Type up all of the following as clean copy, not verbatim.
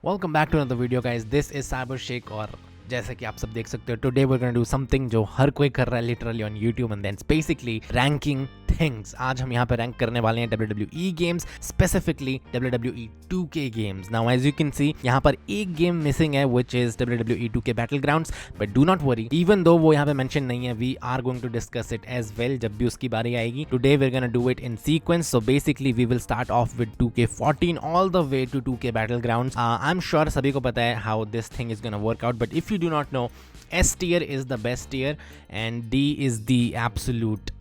Welcome back to another video guys, this is CyberShek और जैसे कि आप सब देख सकते हो today we are gonna do something जो हर कोई कर रहा है literally on YouTube and that's basically ranking things. आज हम यहाँ पे रैंक करने वाले हैं WWE games, specifically WWE 2K games. Now as you can see यहाँ पर एक गेम मिसिंग है which is WWE 2K Battlegrounds, but do not worry, even though वो यहाँ पे मेंशन नहीं है, we are going to discuss it as well जब भी उसकी बारी आएगी। Today we are gonna do it in sequence, so basically we will start off with 2K14 all the way to 2K Battlegrounds। I am sure सभी को पता है how this thing is gonna work out, but if you do not know, S tier is the best tier and D is the absolute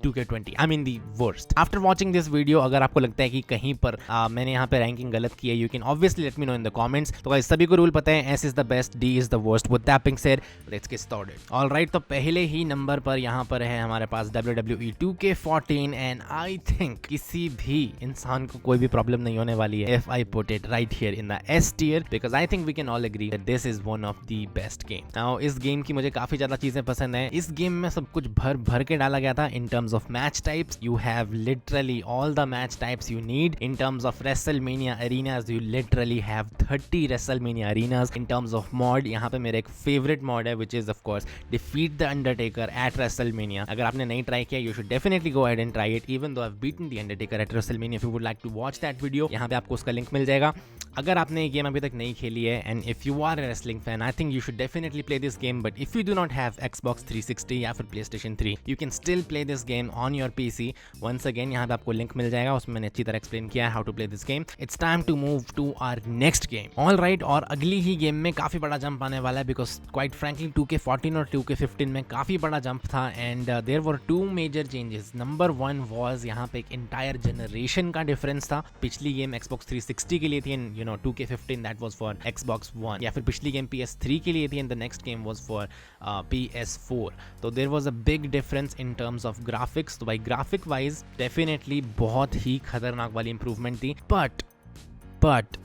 2K20, I mean the worst. After watching this video, अगर आपको लगता है कि कहीं पर मैंने यहाँ पे रैंकिंग गलत की है, you can obviously let me know in the comments. तो guys सभी को रूल पता है, S is the best, D is the worst. With that being said, let's get started. All right, तो पहले ही नंबर पर यहाँ पर है हमारे पास WWE 2K14 and I think किसी भी इंसान को कोई भी प्रॉब्लम नहीं होने वाली है if I put it right here in the S tier, because I think we can all agree that this is one of the best game. Now इस गेम की मुझे काफी ज्यादा चीजें पसंद है। इस गेम में सब कुछ भर भर के डाला गया था। In terms of match types, you have literally all the match types you need. In terms of WrestleMania arenas, you literally have 30 WrestleMania arenas. In terms of mod, यहाँ पे मेरा एक favorite mod है which is of course defeat the Undertaker at WrestleMania. अगर आपने नहीं try किया, you should definitely go ahead and try it, even though I've beaten the Undertaker at WrestleMania. If you would like to watch that video, यहाँ पे आपको उसका link मिल जाएगा। अगर आपने ये गेम अभी तक नहीं खेली है and if you are a wrestling fan, I think you should definitely play this game. But if you do not have Xbox 360 या फिर PlayStation 3, you can still play this game on your PC. Once again यहाँ पे आपको link मिल जाएगा, उसमें मैंने अच्छी तरह एक्सप्लेन किया है how to play this game. It's time to move to our next game. All right, और अगली ही गेम में काफी बड़ा जंप आने वाला है because quite frankly 2K14 और 2K15 में काफी बड़ा जंप था and there were two major changes. Number one was यहाँ पे एक entire generation का डिफरेंस था। पिछली गेम Xbox 360 के लिए थी and 2K15 that was for Xbox One, या फिर पिछली गेम PS3 के लिए थी and the next game was for PS4. तो there was a big difference in terms of graphics. तो भाई ग्राफिक वाइज डेफिनेटली बहुत ही खतरनाक वाली इंप्रूवमेंट थी, बट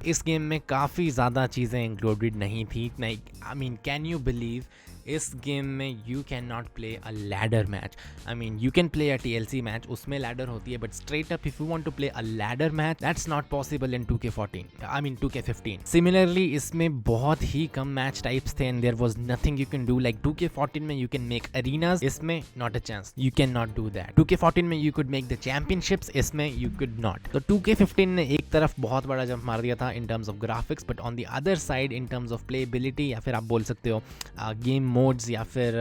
इस गेम में काफ़ी ज़्यादा चीज़ें इंक्लूडेड नहीं थी। I mean can you believe इस गेम में you can not play a ladder match. I mean you can play a TLC match, उसमें लैडर होती है, but straight up if you want to play a ladder match that's not possible in 2K14, I mean 2K15। Similarly इसमें बहुत ही कम match types थे and there was nothing you can do. Like 2K14 में you can make arenas, इसमें not a chance, you can not do that. 2K14 में you could make the championships, इसमें you could not. तो 2K15 ने एक तरफ बहुत बड़ा जंप मार दिया था in terms of graphics, but on the other side in terms of playability या फिर आप बोल सकते हो गेम मोड्स या फिर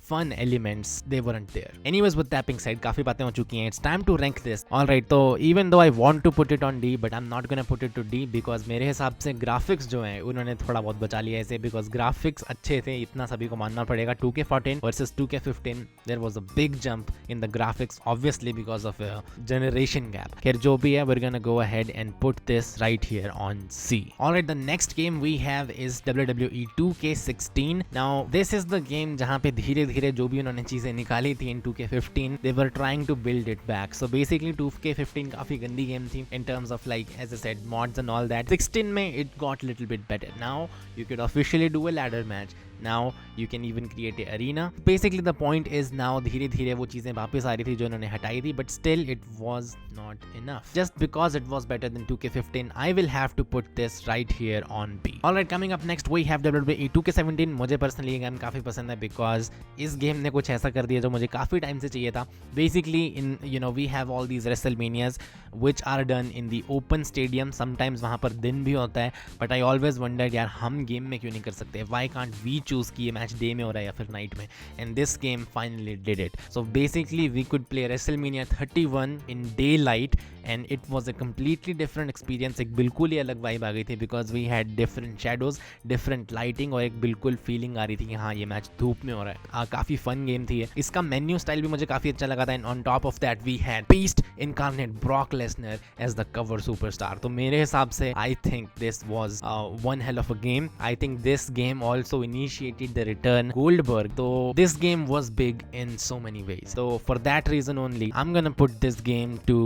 fun elements, they weren't there. Anyways, with that being said, काफी बातें हो चुकी हैं, it's time to rank this. Alright, तो even though I want to put it on D, but I'm not gonna put it to D because मेरे हिसाब से graphics जो हैं उन्होंने थोड़ा बहुत बचा लिया ऐसे, because ग्राफिक्स अच्छे थे, इतना सभी को मानना पड़ेगा। 2K14 versus 2K15, there was a big jump in the graphics, obviously because of a generation gap. खैर जो भी है, we're gonna go ahead and put this right here on C. Alright, the next game we have is WWE 2K16. Now this is the game जहाँ पे धीरे धीरे जो भी उन्होंने चीजें निकाली थी इन 2K15, they were trying to build it back. So basically 2K15 काफी गंदी गेम थी in terms of like as I said mods and all that. 16 में it got little bit better. Now you could officially do a ladder match. Now you can even create a arena. Basically the point is now धीरे धीरे वो चीजें वापस आ रही थी जो उन्होंने हटाई थी, but still it was not enough. Just because it was better than 2K15, I will have to put this right here on B. Alright, coming up next we have WWE 2K17. मुझे personally ये game काफी पसंद है because इस game ने कुछ ऐसा कर दिया जो मुझे काफी टाइम से चाहिए था। Basically in we have all these WrestleManias which are done in the open stadium. Sometimes वहाँ पर दिन भी होता है, but I always wondered यार हम गेम में क्यों नहीं कर सकते? Why can't we choose कि ये मैच डे में हो रहा है या फिर नाइट में? And this game finally did it. So basically we could play WrestleMania 31 in daylight and it was a completely different experience. एक बिल्कुल ही अलग वाइब आ गई थी because we had different shadows, different lighting और एक बिल्कुल फीलिंग आ रही थी कि हाँ ये मैच धूप में हो रहा है। काफी फन गेम थी ये। इसका मेन्यू स्टाइल भी मुझे काफी अच्छा लगा था and on top of that we had Beast incarnate Brock Lesnar as the cover superstar. तो मेरे हिसाब से I think this was one hell of a game. I think this game also initiated the return Goldberg. So this game was big in so many ways. So for that reason only, I'm gonna put this game to,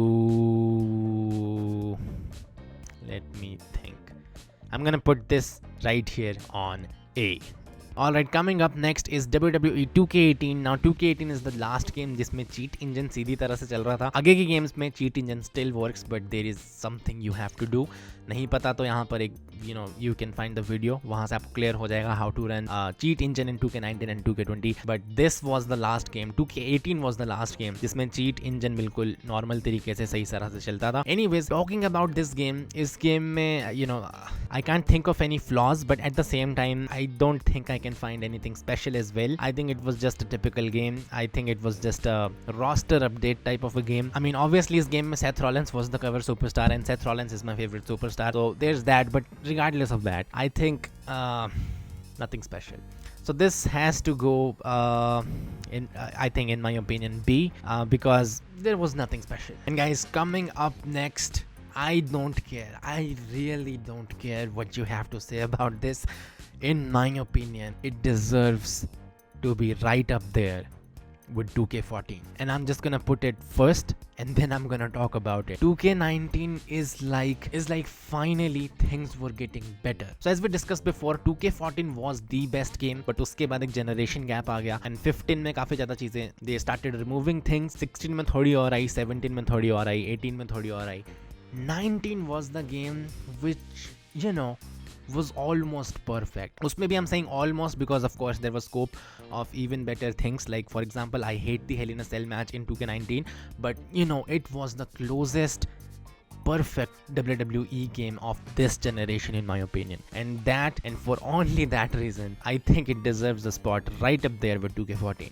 let me think, I'm gonna put this right here on A. Alright, coming up next is WWE 2K18. Now 2K18 is the last game जिसमें cheat engine सीधी तरह से चल रहा था. आगे की games में cheat engine still works, but there is something you have to do. नहीं पता तो यहाँ पर एक you can find the video. वहाँ से आपको clear हो जाएगा how to run cheat engine in 2K19 and 2K20. But this was the last game. 2K18 was the last game जिसमें cheat engine बिल्कुल normal तरीके से सही तरह से चलता था. Anyways, talking about this game, इस game में I can't think of any flaws, but at the same time I don't think I can find anything special as well. I think it was just a typical game. I think it was just a roster update type of a game. I mean, obviously this game Seth Rollins was the cover superstar and Seth Rollins is my favorite superstar, so there's that. But regardless of that, I think nothing special. So this has to go I think in my opinion B, because there was nothing special. And guys, coming up next, I don't care. I really don't care what you have to say about this. In my opinion, it deserves to be right up there with 2K14. And I'm just gonna put it first and then I'm gonna talk about it. 2K19 is like finally things were getting better. So as we discussed before, 2K14 was the best game, but उसके बाद एक generation gap आ गया and 15 में काफी ज्यादा चीजें they started removing things. 16 में थोड़ी और आई, 17 में थोड़ी और आई, 18 में थोड़ी और आई. 19 was the game which was almost perfect. Usme bhi I'm saying almost because of course there was scope of even better things, like for example I hate the Hell in a Cell match in 2K19, but it was the closest perfect WWE game of this generation in my opinion, and for only that reason I think it deserves a spot right up there with 2K14.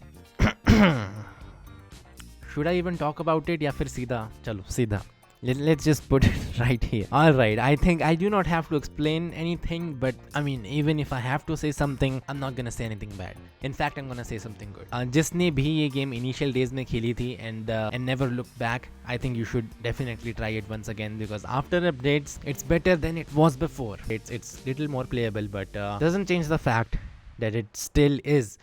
Should I even talk about it या फिर सीधा चलो सीधा let's just put it right here. Alright, I think I do not have to explain anything, but I mean, even if I have to say something, I'm not gonna say anything bad. In fact, I'm gonna say something good. जिसने भी ये game initial days में खेली थी and never looked back, I think you should definitely try it once again, because after updates, it's better than it was before. It's little more playable, but doesn't change the fact that it still is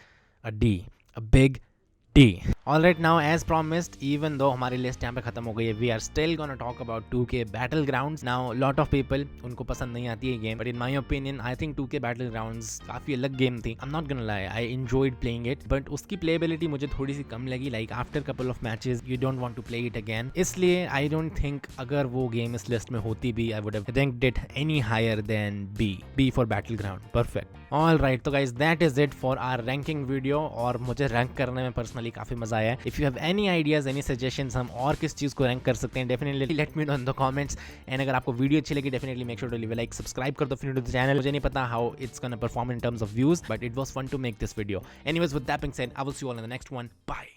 a D, a big D. Alright, now as promised, even though हमारी list यहाँ पे खत्म हो गई है, we are still gonna talk about 2K Battlegrounds. Now, lot of people उनको पसंद नहीं आती है game, but in my opinion, I think 2K Battlegrounds काफी अलग game थी. I'm not gonna lie, I enjoyed playing it, but उसकी playability मुझे थोड़ी सी कम लगी. Like after couple of matches, you don't want to play it again. इसलिए I don't think अगर वो game इस list में होती भी, I would have ranked it any higher than B. B for Battleground. Perfect. Alright, तो guys, that is it for our ranking video. और मुझे rank करने में personally काफी मजा आया है. If you have any ideas, any suggestions, हम और किस चीज को रैंक कर सकते हैं, definitely let me know in the comments. And अगर आपको वीडियो अच्छी लगी, definitely make sure to leave a like, subscribe कर दो फिर to the channel. मुझे नहीं पता how it's gonna perform in terms of views, but it was fun to make this video. Anyways, with that being said, I will see you all in the next one. Bye.